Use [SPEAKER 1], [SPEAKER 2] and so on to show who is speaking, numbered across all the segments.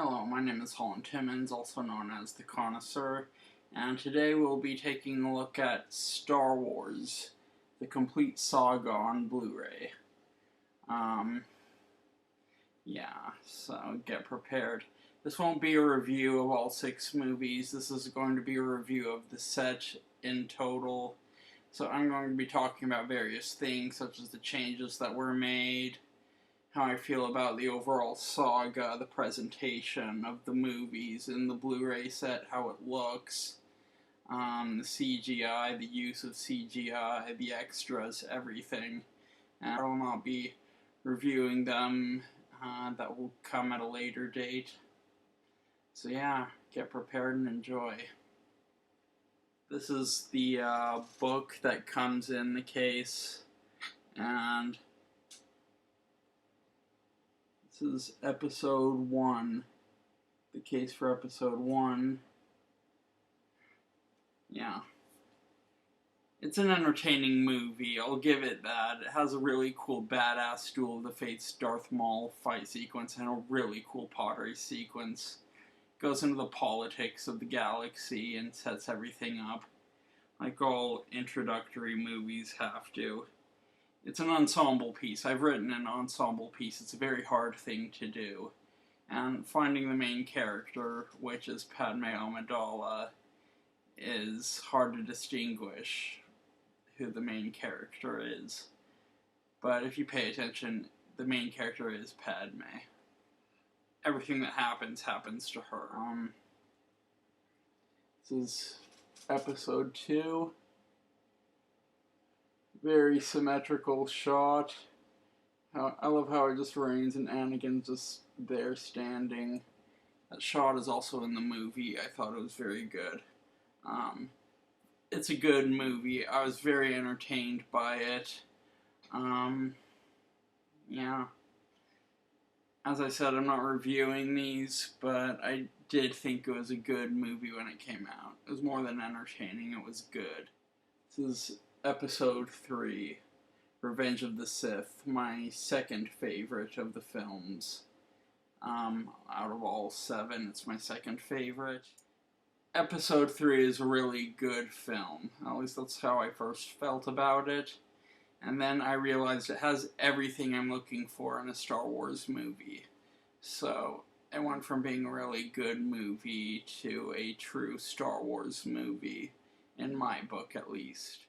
[SPEAKER 1] Hello, my name is Holland Timmins, also known as the Connoisseur, and today we'll be taking a look at Star Wars, the complete saga on Blu-ray. So get prepared. This won't be a review of all 6 movies, this is going to be a review of the set in total. So I'm going to be talking about various things, such as the changes that were made, how I feel about the overall saga, the presentation of the movies in the Blu-ray set, how it looks, the CGI, the use of CGI, the extras, everything. And I will not be reviewing them, that will come at a later date. So yeah, get prepared and enjoy. This is the book that comes in the case, and this is episode 1, the case for episode 1. Yeah. It's an entertaining movie, I'll give it that. It has a really cool badass Duel of the Fates Darth Maul fight sequence and a really cool pottery sequence. It goes into the politics of the galaxy and sets everything up, like all introductory movies have to. It's an ensemble piece. I've written an ensemble piece. It's a very hard thing to do. And finding the main character, which is Padme Amidala, is hard to distinguish who the main character is. But if you pay attention, the main character is Padme. Everything that happens to her. This is episode 2. Very symmetrical shot. I love how it just rains and Anakin's just there standing. That shot is also in the movie. I thought it was very good. It's a good movie. I was very entertained by it. Yeah. As I said, I'm not reviewing these, but I did think it was a good movie when it came out. It was more than entertaining, it was good. This is episode 3, Revenge of the Sith, my second favorite of the films. Out of all 7, it's my second favorite. Episode 3 is a really good film. At least that's how I first felt about it. And then I realized it has everything I'm looking for in a Star Wars movie. So it went from being a really good movie to a true Star Wars movie, in my book at least.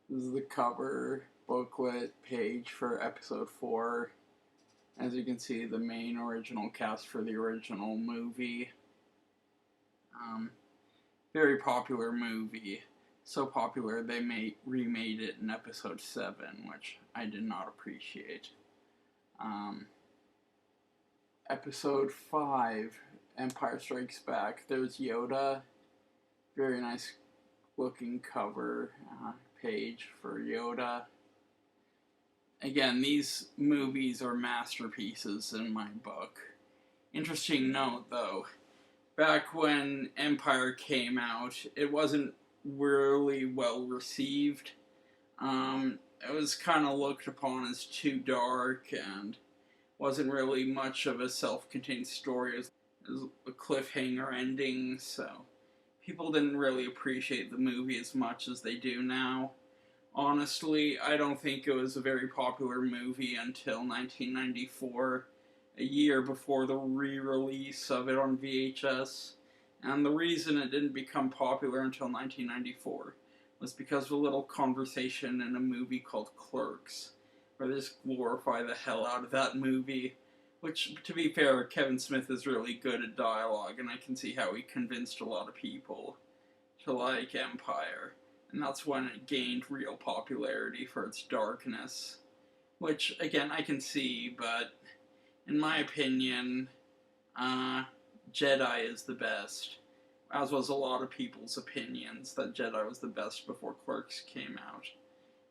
[SPEAKER 1] This is the cover booklet page for episode 4. As you can see, the main original cast for the original movie. Very popular movie. So popular they remade it in episode 7, which I did not appreciate. Episode 5, Empire Strikes Back. There's Yoda. Very nice looking cover page for Yoda. Again, these movies are masterpieces in my book. Interesting note, though. Back when Empire came out, it wasn't really well received. It was kind of looked upon as too dark and wasn't really much of a self-contained story. It was a cliffhanger ending, so people didn't really appreciate the movie as much as they do now. Honestly, I don't think it was a very popular movie until 1994, a year before the re-release of it on VHS. And the reason it didn't become popular until 1994 was because of a little conversation in a movie called Clerks, where they just glorify the hell out of that movie. Which, to be fair, Kevin Smith is really good at dialogue, and I can see how he convinced a lot of people to like Empire. And that's when it gained real popularity for its darkness. Which, again, I can see, but in my opinion, Jedi is the best. As was a lot of people's opinions, that Jedi was the best before Clerks came out.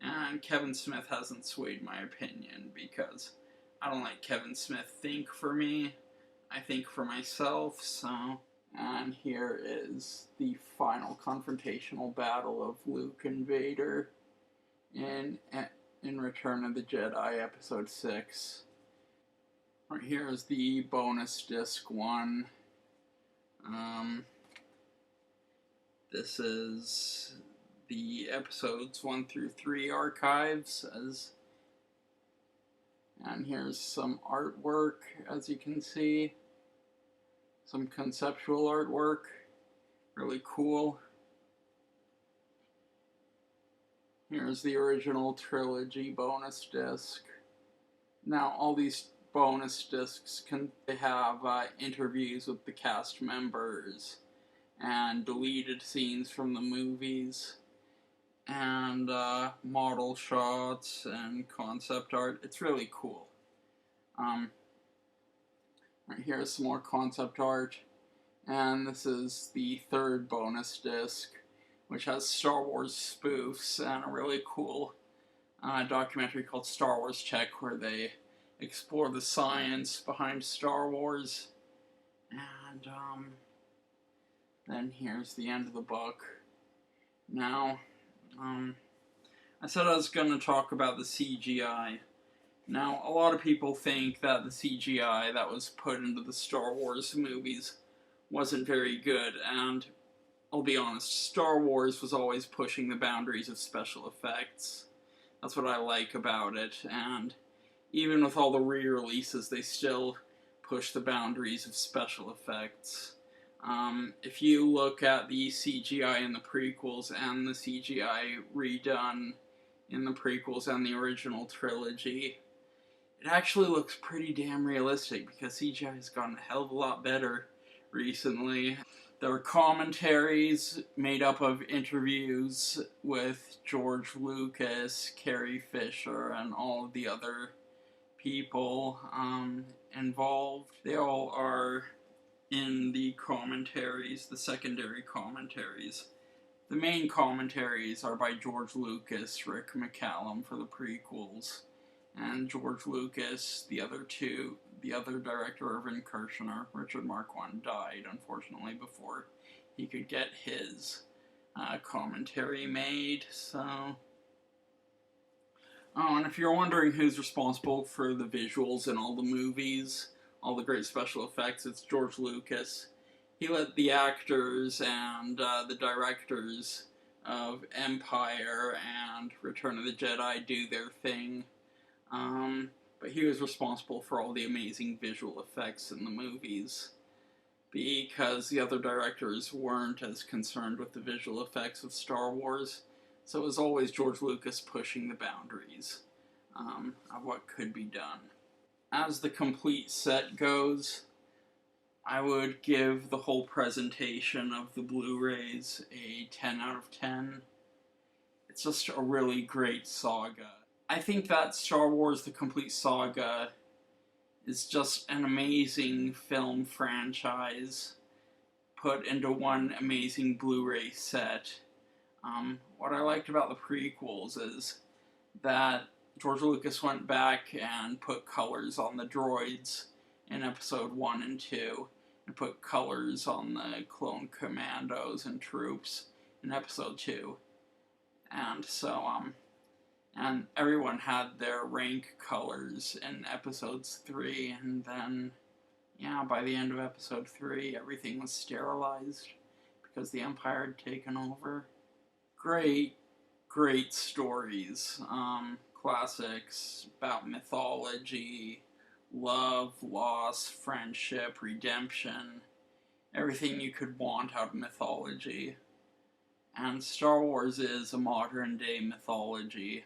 [SPEAKER 1] And Kevin Smith hasn't swayed my opinion, because I don't let Kevin Smith think for me. I think for myself, so... And here is the final confrontational battle of Luke and Vader in Return of the Jedi, Episode 6. Right here is the bonus disc one. This is the episodes 1 through 3 archives, and here's some artwork, as you can see. Some conceptual artwork. Really cool. Here's the original trilogy bonus disc. Now, all these bonus discs they have interviews with the cast members and deleted scenes from the movies and model shots and concept art. It's really cool. Right, here's some more concept art, and this is the third bonus disc, which has Star Wars spoofs and a really cool documentary called Star Wars Check, where they explore the science behind Star Wars. And then here's the end of the book. Now, I said I was going to talk about the CGI. Now, a lot of people think that the CGI that was put into the Star Wars movies wasn't very good, and I'll be honest, Star Wars was always pushing the boundaries of special effects. That's what I like about it, and even with all the re-releases, they still push the boundaries of special effects. If you look at the CGI in the prequels and the CGI redone in the prequels and the original trilogy, it actually looks pretty damn realistic, because CGI has gotten a hell of a lot better recently. There are commentaries made up of interviews with George Lucas, Carrie Fisher, and all of the other people involved. They all are in the commentaries, the secondary commentaries. The main commentaries are by George Lucas, Rick McCallum for the prequels, and George Lucas, the other director, Irvin Kershner, Richard Marquand, died, unfortunately, before he could get his commentary made, so... Oh, and if you're wondering who's responsible for the visuals in all the movies, all the great special effects, it's George Lucas. He let the actors and the directors of Empire and Return of the Jedi do their thing. But he was responsible for all the amazing visual effects in the movies, because the other directors weren't as concerned with the visual effects of Star Wars, so it was always George Lucas pushing the boundaries of what could be done. As the complete set goes, I would give the whole presentation of the Blu-rays a 10 out of 10. It's just a really great saga. I think that Star Wars: The Complete Saga is just an amazing film franchise put into one amazing Blu-ray set. What I liked about the prequels is that George Lucas went back and put colors on the droids in episode 1 and 2, and put colors on the clone commandos and troops in episode 2. And so, and everyone had their rank colors in episodes 3, and then, yeah, by the end of episode 3, everything was sterilized because the Empire had taken over. Great stories, classics about mythology, love, loss, friendship, redemption, everything you could want out of mythology. And Star Wars is a modern day mythology.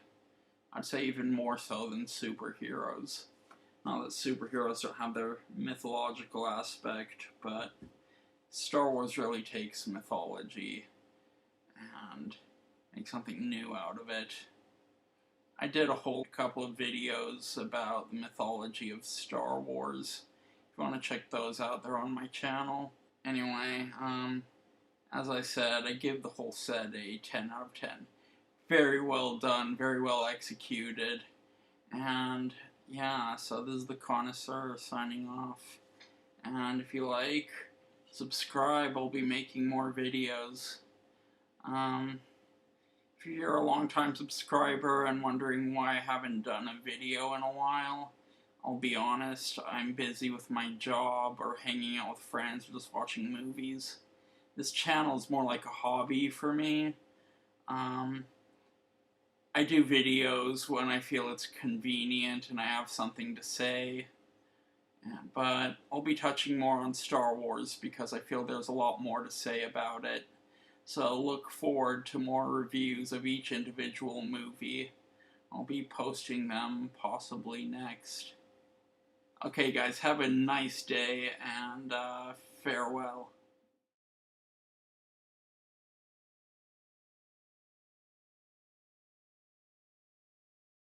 [SPEAKER 1] I'd say even more so than superheroes. Not that superheroes don't have their mythological aspect, but Star Wars really takes mythology and makes something new out of it. I did a whole couple of videos about the mythology of Star Wars. If you want to check those out, they're on my channel. Anyway, as I said, I give the whole set a 10 out of 10. Very well done, very well executed, and yeah, so this is the Connoisseur signing off, and if you like, subscribe, I'll be making more videos. If you're a long-time subscriber and wondering why I haven't done a video in a while, I'll be honest, I'm busy with my job or hanging out with friends or just watching movies. This channel is more like a hobby for me. Um, I do videos when I feel it's convenient and I have something to say. But I'll be touching more on Star Wars because I feel there's a lot more to say about it. So look forward to more reviews of each individual movie. I'll be posting them possibly next. Okay, guys, have a nice day and farewell.